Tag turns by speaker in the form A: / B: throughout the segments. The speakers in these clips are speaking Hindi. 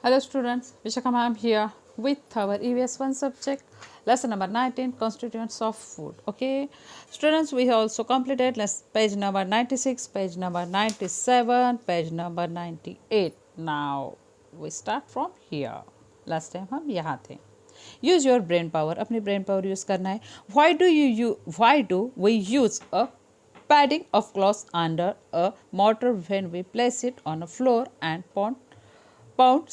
A: Hello students, Vishakha ma'am here with our EVS 1 subject, lesson number 19, constituents of food. Okay, students, we also completed page number 96, page number 97, page number 98. Now we start from here. Last time हम यहाँ थे. Use your brain power. अपनी brain power use करना है. Why do we use a padding of cloth under a mortar when we place it on a floor and pound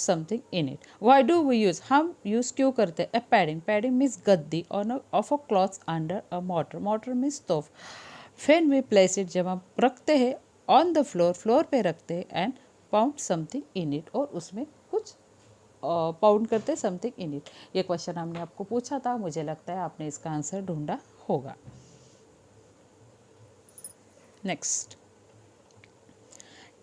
A: something in it? Why do we use? हम use क्यों करते हैं? A padding. Padding means Gaddi of a cloth under a mortar. Mortar means stove. When we place it, जब हम रखते हैं on the floor, floor पे रखते हैं and pound something in it, और उसमें कुछ पाउंड करते समथिंग इन इट. ये क्वेश्चन हमने आपको पूछा था. मुझे लगता है आपने इसका आंसर ढूंढा होगा. नेक्स्ट,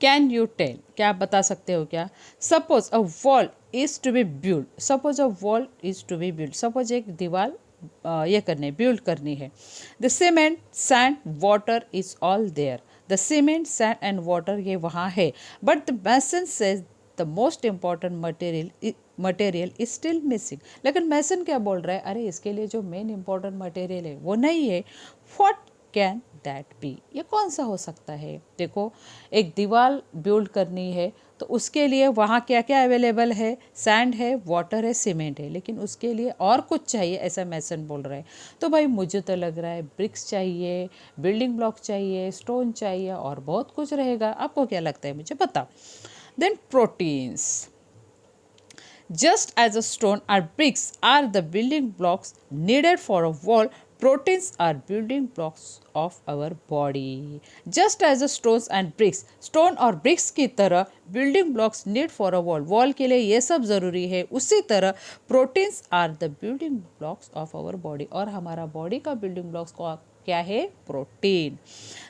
A: कैन यू टेल, क्या आप बता सकते हो क्या? Suppose a wall is to be build. Suppose a wall is to be build. Suppose एक दीवार ये करनी बिल्ड करनी है. The cement sand water is all there. The cement sand and water ये वहाँ है. But the mason says the most important material is still missing. लेकिन मैसन क्या बोल रहा है? अरे इसके लिए जो मेन इंपॉर्टेंट मटेरियल है वो नहीं है. What can that be? ये कौन सा हो सकता है? देखो, एक दीवार बिल्ड करनी है तो उसके लिए वहाँ क्या क्या अवेलेबल है? सैंड है, वाटर है, सीमेंट है, लेकिन उसके लिए और कुछ चाहिए, ऐसा मैसन बोल रहा है. तो भाई मुझे तो लग रहा है ब्रिक्स चाहिए, बिल्डिंग ब्लॉक चाहिए, स्टोन चाहिए और बहुत कुछ रहेगा. आपको क्या लगता है? मुझे बताओ. Then proteins. Just as a stone or bricks are the building blocks needed for a wall, proteins are building blocks of our body. Just as a stones and bricks, stone और bricks की तरह building blocks need for a wall, wall के लिए ये सब ज़रूरी है, उसी तरह proteins are the building blocks of our body. और हमारा body का building blocks को क्या है? Protein.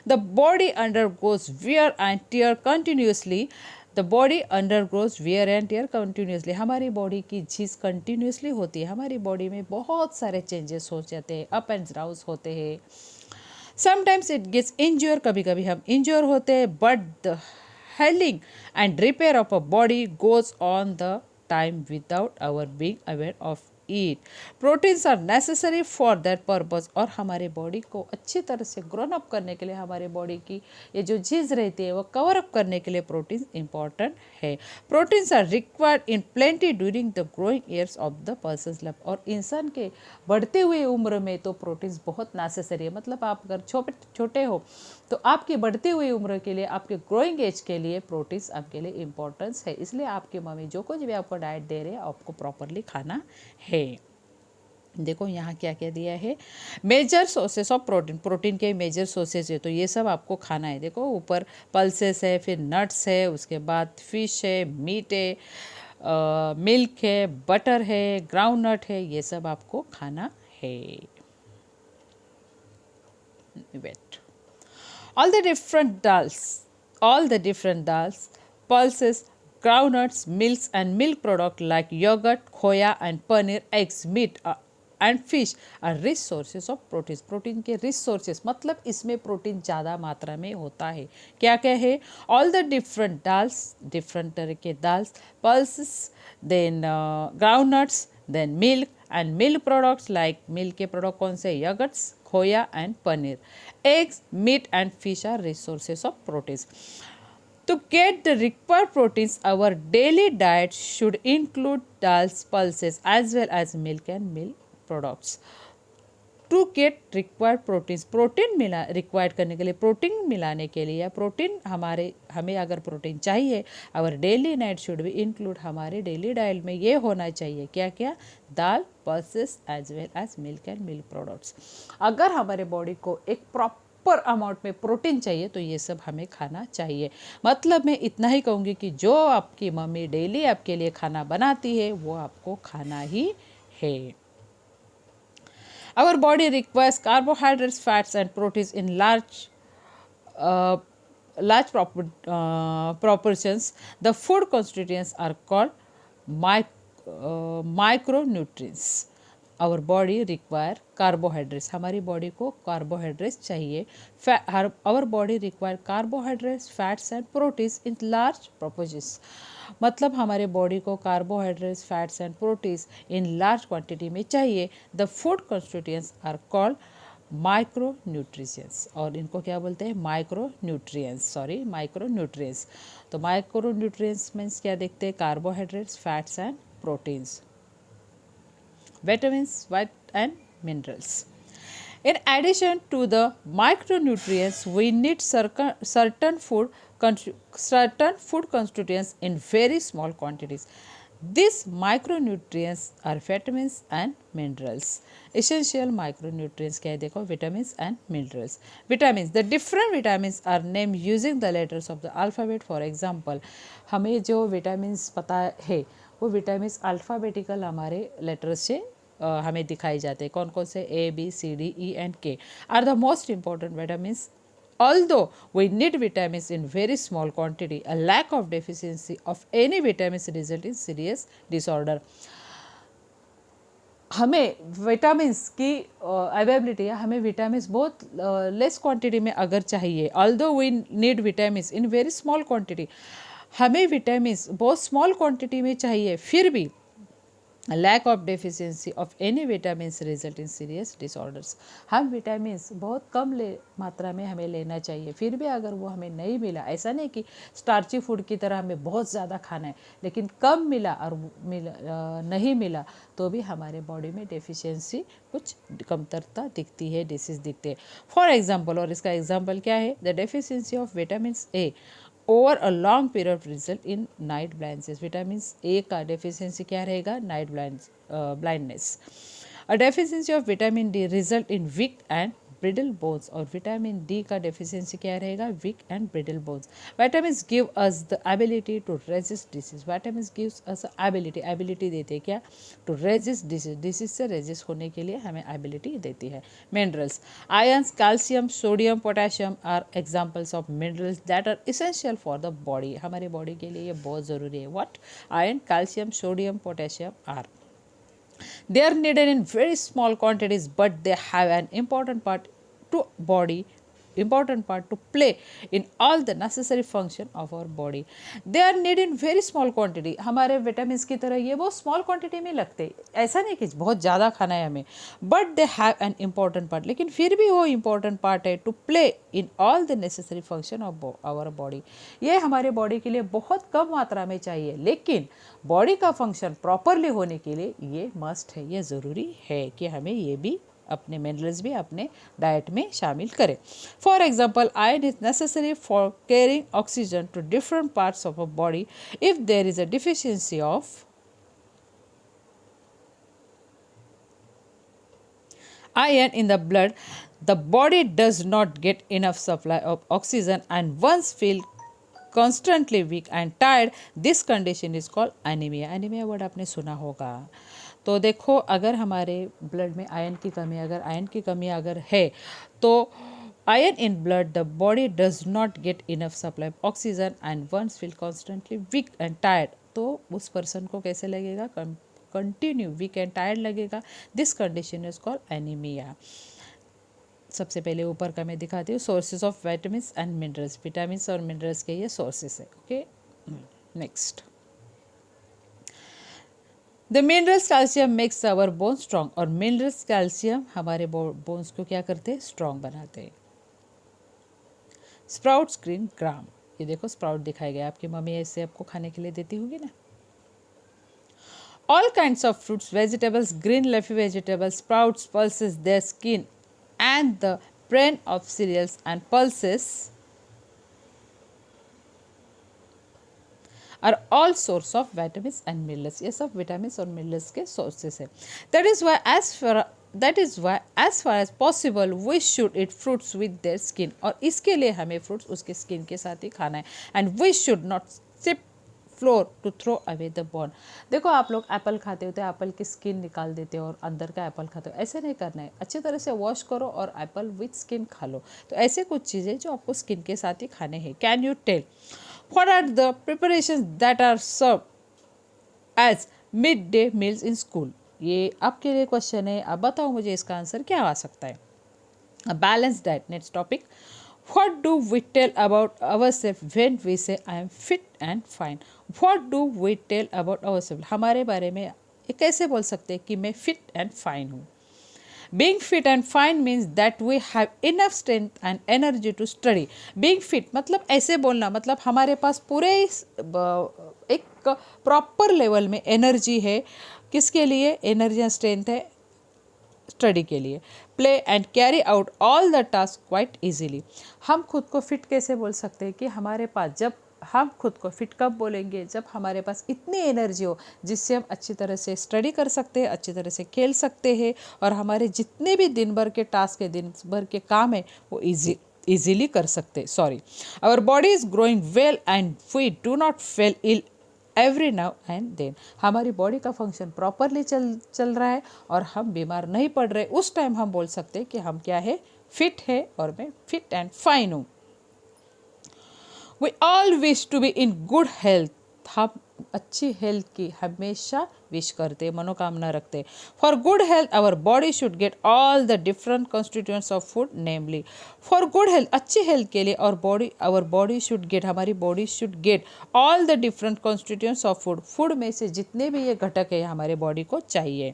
A: The body undergoes wear and tear continuously. The body undergoes wear and tear continuously. हमारी बॉडी की झीज कंटिन्यूसली होती है. हमारी बॉडी में बहुत सारे चेंजेस हो जाते हैं, अप एंड डाउन होते हैं. समटाइम्स इट गेट्स इंज्योर, कभी कभी हम इंज्योर होते हैं. But the healing and repair of a body goes on the time without our being aware of it. Proteins are necessary for that purpose. और हमारे बॉडी को अच्छी तरह से ग्रोन अप करने के लिए, हमारे बॉडी की ये जो चीज़ रहती है वो कवर अप करने के लिए प्रोटीन्स इंपॉर्टेंट है. Proteins are required in plenty during the growing years of the person's life. और इंसान के बढ़ते हुए उम्र में तो प्रोटीन्स बहुत नेसेसरी है. मतलब आप अगर छोटे हो तो आपकी बढ़ती हुई उम्र के लिए, आपके ग्रोइंग एज के लिए प्रोटीन्स आपके लिए इंपॉर्टेंस है. इसलिए आपकी मम्मी जो कुछ भी आपको डाइट दे रहे हैं आपको प्रॉपरली खाना है. देखो यहाँ क्या क्या दिया है. Major sources of protein. Protein के मेजर सोर्सेस है तो ये सब आपको खाना है. देखो ऊपर पल्सेस है, फिर नट्स है, उसके बाद फिश है, मीट है, मिल्क है, बटर है, ग्राउंड नट है, ये सब आपको खाना है. Wait. all the different dals, pulses, groundnuts, milks and milk products like yogurt, khoya and paneer, eggs, meat and fish are rich sources of proteins. Protein के रिच सोर्सेस मतलब इसमें प्रोटीन ज़्यादा मात्रा में होता है. क्या क्या है? All the different dals, different तरह के dals, pulses, then groundnuts, then milk and milk products like milk के प्रोडक्ट कौन से? Yogurts, khoya and paneer. Eggs, meat and fish are resources of proteins. To get the required proteins, our daily diet should include dals, pulses as well as milk and milk products. To get required proteins, protein मिला रिक्वायर्ड करने के लिए, प्रोटीन मिलाने के लिए या प्रोटीन हमें अगर प्रोटीन चाहिए, our daily diet should be include. हमारे डेली डाइट में ये होना चाहिए क्या क्या? Dal, pulses as well as milk and milk products. अगर हमारे बॉडी को एक प्रॉपर अमाउंट में प्रोटीन चाहिए तो ये सब हमें खाना चाहिए. मतलब मैं इतना ही कहूँगी कि जो आपकी मम्मी डेली आपके लिए खाना बनाती है वो आपको खाना ही है. Our body requires carbohydrates, fats, and proteins in uh, large proportions. The food constituents are called micronutrients. Our body require carbohydrates, हमारी बॉडी को कार्बोहाइड्रेट्स चाहिए। Our body require carbohydrates, fats and proteins in large proportions, मतलब हमारे बॉडी को carbohydrates, fats and proteins in large quantity में चाहिए। The food constituents are called micronutrients, और इनको क्या बोलते हैं, माइक्रोन्यूट्रिएंट्स। तो माइक्रोन्यूट्रिएंट्स मीन्स क्या देखते हैं, carbohydrates, fats and proteins, vitamins and minerals. In addition to the micronutrients, we need certain food constituents in very small quantities. These micronutrients are vitamins and minerals. Essential micronutrients क्या है देखो, vitamins and minerals. Vitamins, the different vitamins are named using the letters of the alphabet. For example, हमें जो vitamins पता है वो विटामिन्स अल्फ़ाबेटिकल हमारे लेटर्स से हमें दिखाई जाते हैं। कौन कौन से, A B C D E and K are the most important vitamins. Although we need vitamins in very small quantity, a lack of deficiency of any vitamins result in serious disorder. हमें विटामिन्स की अवेलेबिलिटी है, हमें विटामिन्स बहुत लेस क्वांटिटी में अगर चाहिए, although we need vitamins in very small quantity, हमें विटामिन्स बहुत स्मॉल क्वांटिटी में चाहिए, फिर भी lack of deficiency of any vitamins result in serious disorders. हम विटामिन्स बहुत कम मात्रा में हमें लेना चाहिए, फिर भी अगर वो हमें नहीं मिला, ऐसा नहीं कि स्टार्ची फूड की तरह हमें बहुत ज़्यादा खाना है, लेकिन कम मिला और नहीं मिला तो भी हमारे बॉडी में डेफिशिएंसी कुछ कमतरता दिखती है, डिसीज दिखते हैं। फॉर एग्जाम्पल, और इसका एग्जाम्पल क्या है, the deficiency of vitamins A over a long period result in night blindness. Vitamin A का डेफिशिएंसी क्या रहेगा, night blindness. A deficiency of vitamin D result in weak and brittle bones, और विटामिन डी का डेफिशिएंसी क्या रहेगा, weak and brittle bones. Vitamins give us the ability to resist disease, vitamins gives us ability देते हैं क्या, टू रेजिस्ट डिसीज से रेजिस्ट होने के लिए हमें एबिलिटी देती है। Minerals, ions, calcium, sodium, potassium are examples of minerals that are essential for the body, हमारे बॉडी के लिए ये बहुत ज़रूरी है। What, ion, calcium, sodium, potassium are, they are needed in very small quantities, but they have an important part to play in all the necessary function of our body. They are needed in very small quantity, हमारे विटामिन्स की तरह ये बहुत स्मॉल क्वांटिटी में लगते हैं, ऐसा नहीं कि बहुत ज़्यादा खाना है हमें, but they have an important part, लेकिन फिर भी वो इम्पॉर्टेंट पार्ट है, to play in all the necessary function of our body. ये हमारे बॉडी के लिए बहुत कम मात्रा में चाहिए, लेकिन बॉडी का फंक्शन प्रॉपरली होने के लिए ये मस्ट है, ये ज़रूरी है कि हमें ये भी अपने मिनरल्स भी अपने डाइट में शामिल करें। For example, iron is necessary for carrying oxygen to different parts of a body. If there is a deficiency of iron in the blood, the body does not get enough supply of oxygen and once feel constantly weak and tired. This condition is called anemia. Anemia word आपने सुना होगा। तो देखो, अगर हमारे ब्लड में आयरन की कमी अगर है तो iron in blood, the body does not get enough supply of oxygen and once feel constantly weak and tired. तो उस पर्सन को कैसे लगेगा, कंटिन्यू वीक एंड टायर्ड लगेगा। This condition is called anaemia. सबसे पहले ऊपर का मैं दिखाती हूँ, sources of vitamins and minerals, vitamins और मिनरल्स के ये सोर्सेज है। Okay, next, the minerals calcium makes our bone strong, और मिनरल्स कैल्शियम हमारे बोन्स को क्या करते हैं, स्ट्रॉन्ग बनाते हैं। स्प्राउट्स, ग्रीन ग्राम, ये देखो स्प्राउट दिखाया गया, आपकी मम्मी ऐसे आपको खाने के लिए देती होगी ना। All kinds of fruits, vegetables, green leafy vegetables, sprouts, pulses, their skin and the bran of cereals and pulses are all source of vitamins and minerals. ये सब vitamins और minerals के sources हैं। That is why as far as possible we should eat fruits with their skin, और इसके लिए हमें fruits उसके skin के साथ ही खाना है। And we should not sip floor to throw away the bone. देखो, आप लोग एप्पल खाते हो तो एप्पल की स्किन निकाल देते हो और अंदर का एप्पल खाते हो, ऐसे नहीं करना है। अच्छी तरह से वॉश करो और एप्पल विथ स्किन खा लो। तो ऐसे कुछ चीज़ें जो आपको स्किन के साथ ही खाने हैं। Can you tell what are the preparations that are serve as mid day meals in school? ये आपके लिए क्वेश्चन है, आप बताओ मुझे इसका आंसर क्या आ सकता है। A balanced diet. Next topic. What do we tell about ourselves when we say I am fit and fine? What do we tell about ourselves? हमारे बारे में ये कैसे बोल सकते हैं कि मैं fit and fine हूँ। Being fit and fine means that we have enough strength and energy to study. Being fit मतलब ऐसे बोलना, मतलब हमारे पास पूरे एक प्रॉपर लेवल में एनर्जी है। किसके लिए एनर्जी एंड स्ट्रेंथ है? स्टडी के लिए। Play and carry out all the task quite easily. हम खुद को फिट कैसे बोल सकते हैं कि हमारे पास, जब हम खुद को फिट कब बोलेंगे? जब हमारे पास इतनी एनर्जी हो जिससे हम अच्छी तरह से स्टडी कर सकते हैं, अच्छी तरह से खेल सकते हैं और हमारे जितने भी दिन भर के टास्क है, दिन भर के काम है, वो ईजिली कर सकते। Sorry, our body is growing well and we do not fall ill every now and then. हमारी बॉडी का फंक्शन प्रॉपरली चल रहा है और हम बीमार नहीं पड़ रहे, उस टाइम हम बोल सकते हैं कि हम क्या है? फिट है और मैं फिट एंड फाइन हूँ। We all wish to be in good health. हम अच्छी हेल्थ की हमेशा विश करते, मनोकामना रखते। For good health our body should get all the different constituents of food, namely. For good health, अच्छी हेल्थ के लिए, और आवर बॉडी शुड गेट, हमारी body should get all the different constituents of food. Food में से जितने भी ये घटक है हमारे बॉडी को चाहिए।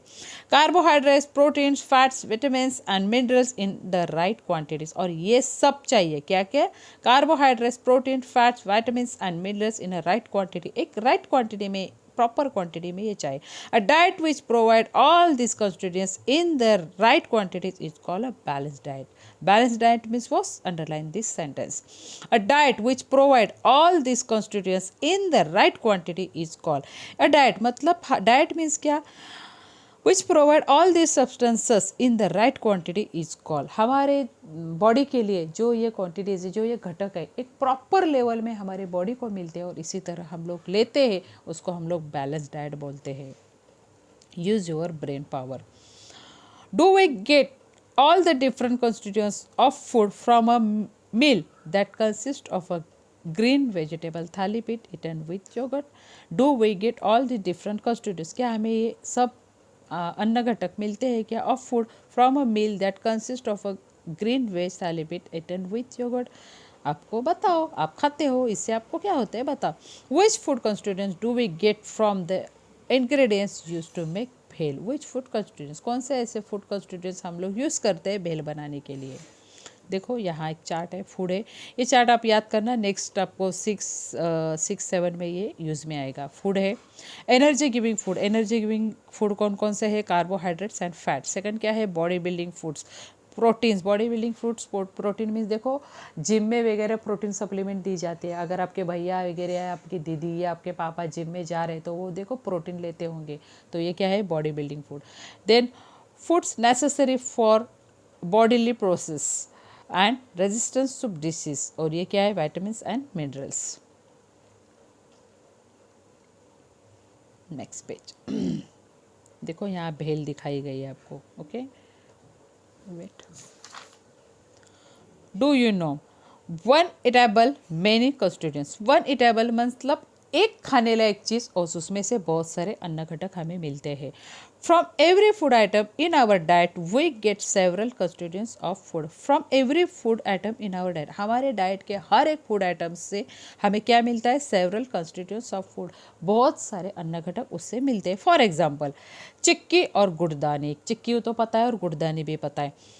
A: Carbohydrates, proteins, fats, vitamin and minerals in the right quantities. और ये सब चाहिए, क्या क्या? Carbohydrates, protein, fats, vitamin and minerals in a right quantity. एक राइट क्वांटिटी में, प्रॉपर क्वांटिटी में ये चाहिए। A diet which provide all this constituents in the right quantities is called a balanced diet. Balanced diet means what? Underline this sentence. A diet which provide all these constituents in the right quantity is called a diet. मतलब diet means क्या? Which provide all these substances in the right quantity is called. हमारे बॉडी के लिए जो ये क्वांटिटीज है, जो ये घटक है, एक प्रॉपर लेवल में हमारे बॉडी को मिलते हैं और इसी तरह हम लोग लेते हैं, उसको हम लोग बैलेंस डाइट बोलते हैं। Use your brain power. Do we get all the different constituents of food from a meal that consists of a green vegetable thali pit eaten with yogurt? Do we get all the different constituents? क्या हमें ये सब अन्न घटक मिलते हैं क्या? Of food from a meal that consist of a green veg thali पीट eaten with yogurt? आपको बताओ, आप खाते हो, इससे आपको क्या होता है बताओ। Which food constituents do we get from the ingredients used to make bhel? Which food constituents, कौन से ऐसे फूड कंस्टिट्यूएंट्स हम लोग यूज़ करते हैं भेल बनाने के लिए? देखो यहाँ एक चार्ट है, फूड है, ये चार्ट आप याद करना, नेक्स्ट आपको 6-7 में ये यूज़ में आएगा। फूड है, energy giving food. Energy giving food कौन कौन से है? Carbohydrates and fat. सेकंड क्या है? Body building foods. Proteins, body building foods. Protein means देखो जिम में वगैरह प्रोटीन सप्लीमेंट दी जाती है। अगर आपके भैया वगैरह या आपकी दीदी या आपके पापा जिम में जा रहे हैं तो वो देखो प्रोटीन लेते होंगे, तो ये क्या है? Body building food. Then foods necessary for bodily process and resistance to disease, और ये क्या है? Vitamin and minerals. Next page देखो यहाँ भेल दिखाई गई है आपको। Okay, wait. Do you know one eatable many constituents? One eatable मतलब एक खाने लायक चीज़ और उसमें से बहुत सारे अन्न घटक हमें मिलते हैं। From every food item in our diet we get several constituents of food. From every food item in our diet, हमारे डाइट के हर एक फूड आइटम से हमें क्या मिलता है? सेवरल कंस्टिट्यूएंट्स ऑफ फूड, बहुत सारे अन्न घटक उससे मिलते हैं। फॉर एग्जाम्पल चिक्की और गुड़दानी। चिक्की तो पता है और गुड़दानी भी पता है।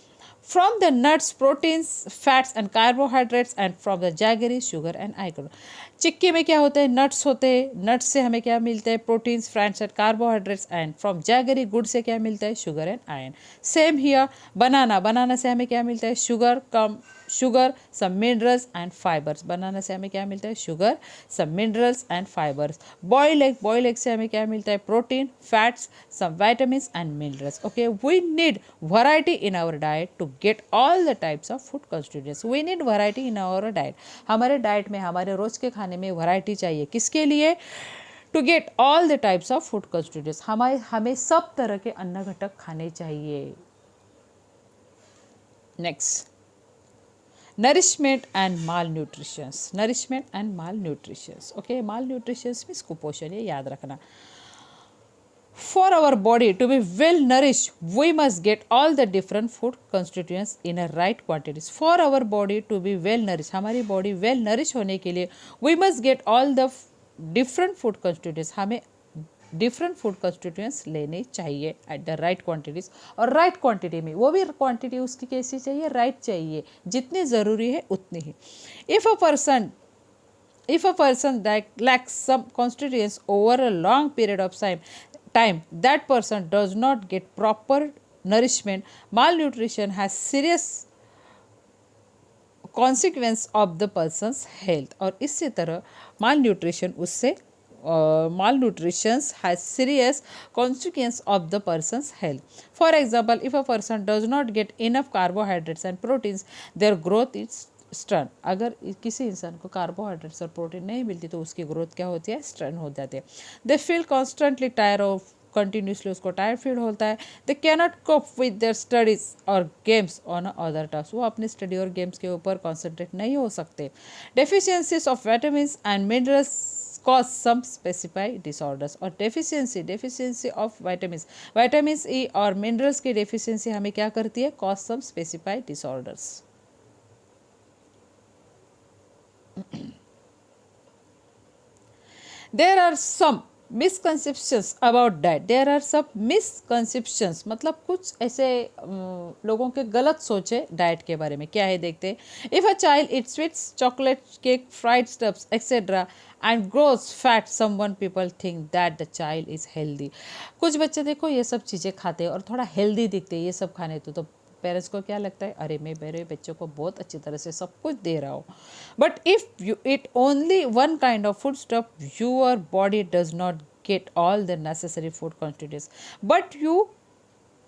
A: From the nuts, proteins, fats and carbohydrates, and from the jaggery, sugar and iron. चिक्की में क्या होते हैं? नट्स होते हैं। नट्स से हमें क्या मिलता है? Proteins, fats and carbohydrates. And from jaggery, गुड़ से क्या मिलता है? Sugar and iron. Same here banana. Banana से हमें क्या मिलता है? Sugar, some minerals and fibres. Banana से हमें क्या मिलता है? Sugar, some minerals and fibres. Boil egg से हमें क्या मिलता है? Protein, fats, some vitamin and minerals. Okay, we need variety in our diet to get all the types of food constituents. We need variety in our diet. हमारे डाइट में, हमारे रोज के खाने में वैरायटी चाहिए। किसके लिए? To get all the types of food constituents. हमें सब तरह के अन्न घटक खाने चाहिए। Next, nourishment and malnutritions. Nourishment and malnutritions. Okay, malnutritions means कुपोषण, ये याद रखना। For our body to be well nourished, we must get all the different food constituents in a right quantities. For our body to be well nourished, हमारी body well nourished होने के लिए we must get all the different food constituents. हमें डिफरेंट फूड कंस्टिट्यूएंट्स लेने चाहिए एट द राइट क्वांटिटीज, और राइट क्वांटिटी में, वो भी क्वांटिटी उसकी कैसी चाहिए, राइट चाहिए, जितनी ज़रूरी है उतनी ही. If a person that lacks some constituents over a long period of time, that person does not get proper nourishment. Malnutrition has serious consequence of the person's health. और इसी तरह malnutrition उससे malnutrition has serious consequence of the person's health. For example, if a person does not get enough carbohydrates and proteins, their growth is stern. अगर किसी इंसान को कार्बोहाइड्रेट्स और प्रोटीन नहीं मिलती तो उसकी ग्रोथ क्या होती है, स्टर्न हो जाती है. They feel constantly tire off, continuously उसको टायर फील होता है. They cannot cope with their studies और गेम्स ऑन अदर टास्क, वो अपनी स्टडी और गेम्स के ऊपर कॉन्सेंट्रेट नहीं हो सकते. Deficiencies of vitamins and minerals cause some specified disorders. और deficiency of vitamins E और minerals की deficiency हमें क्या करती है, cause some specified disorders. There are some misconceptions about diet. There are some misconceptions, मतलब कुछ ऐसे लोगों के गलत सोचे डाइट के बारे में. क्या है देखते हैं. If a child it sweets, chocolate, cake, fried stuffs etcetera and grows fat, someone people think that the child is healthy. कुछ बच्चे देखो ये सब चीज़ें खाते हैं और थोड़ा हेल्दी दिखते हैं ये सब खाने तो पेरेंट्स को क्या लगता है, अरे मैं मेरे बच्चों को बहुत अच्छी तरह से सब कुछ दे रहा हूँ. But if you eat only one kind of food stuff, your body does not gate all the necessary food quantities. But you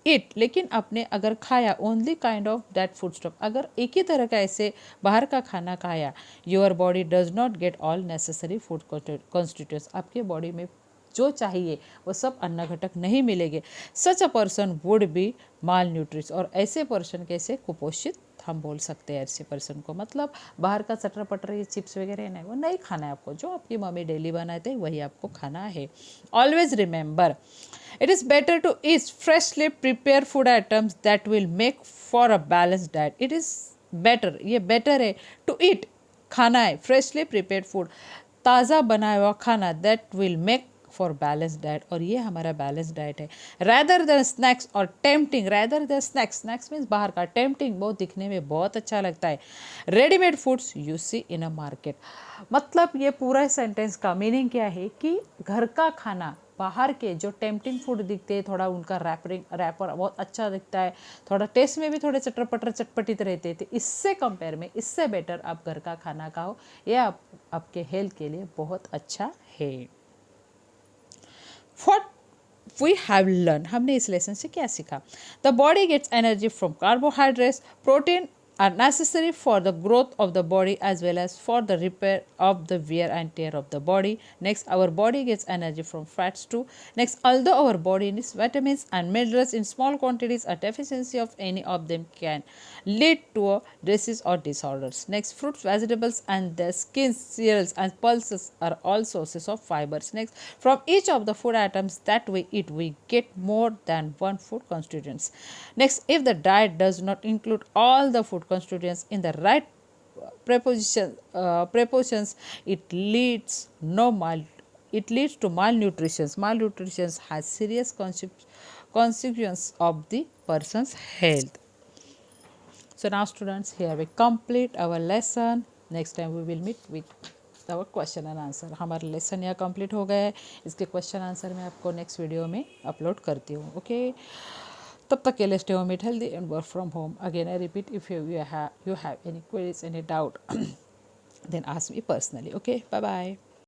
A: eat, लेकिन आपने अगर खाया only kind of that food stuff, अगर एक ही तरह का ऐसे बाहर का खाना खाया, your body does not get all necessary food constituents, आपके बॉडी में जो चाहिए वो सब अन्न घटक नहीं मिलेंगे. सच अ पर्सन वुड बी माल न्यूट्रिश, और ऐसे पर्सन कैसे, कुपोषित हम बोल सकते हैं ऐसे पर्सन को. मतलब बाहर का चटर पटर ये चिप्स वगैरह नहीं, वो नहीं खाना है आपको, जो आपकी मम्मी डेली बनाते हैं वही आपको खाना है. Always remember, it is better to eat freshly prepare food items that will make for a balance diet. It is better, ये बेटर है टू ईट, खाना है फ्रेशली प्रिपेयर्ड फूड, ताज़ा बनाया हुआ खाना, that will make for balance diet, और ये हमारा बैलेंस डाइट है. रैदर देन स्नैक्स और tempting, rather than snacks means बाहर का, टेम्पटिंग बहुत दिखने में बहुत अच्छा लगता है, readymade foods you see in a market. मतलब ये पूरा सेंटेंस का मीनिंग क्या है कि घर का खाना, बाहर के जो टेम्पटिंग फूड दिखते हैं, थोड़ा उनका रैपर बहुत अच्छा दिखता है, थोड़ा टेस्ट में भी थोड़े चटर पटर चटपटित रहते थे, इससे कंपेयर में इससे बेटर आप घर का खाना खाओ, ये आपके हेल्थ के लिए बहुत अच्छा है. What we have learned, हमने इस लेसन से क्या सीखा. The body gets energy from carbohydrates, protein are necessary for the growth of the body as well as for the repair of the wear and tear of the body. Next, our body gets energy from fats too. Next, although our body needs vitamins and minerals in small quantities, a deficiency of any of them can lead to a disease or disorders. Next, fruits, vegetables and their skins, cereals and pulses are all sources of fibers. Next, from each of the food items that we eat, we get more than one food constituents. Next, if the diet does not include all the food constituents in the right proportions, it leads to malnutrition. Malnutrition has serious consequences of the person's health. So now students, here we complete our lesson. Next time we will meet with our question and answer. हमारा लेसन यहाँ कंप्लीट हो गया है, इसके क्वेश्चन आंसर मैं आपको नेक्स्ट वीडियो में अपलोड करती हूँ. ओके, तब तक के लिए stay home, eat healthy and work from home. Again I repeat, if you have any queries, any doubt then ask me personally. Okay, bye bye.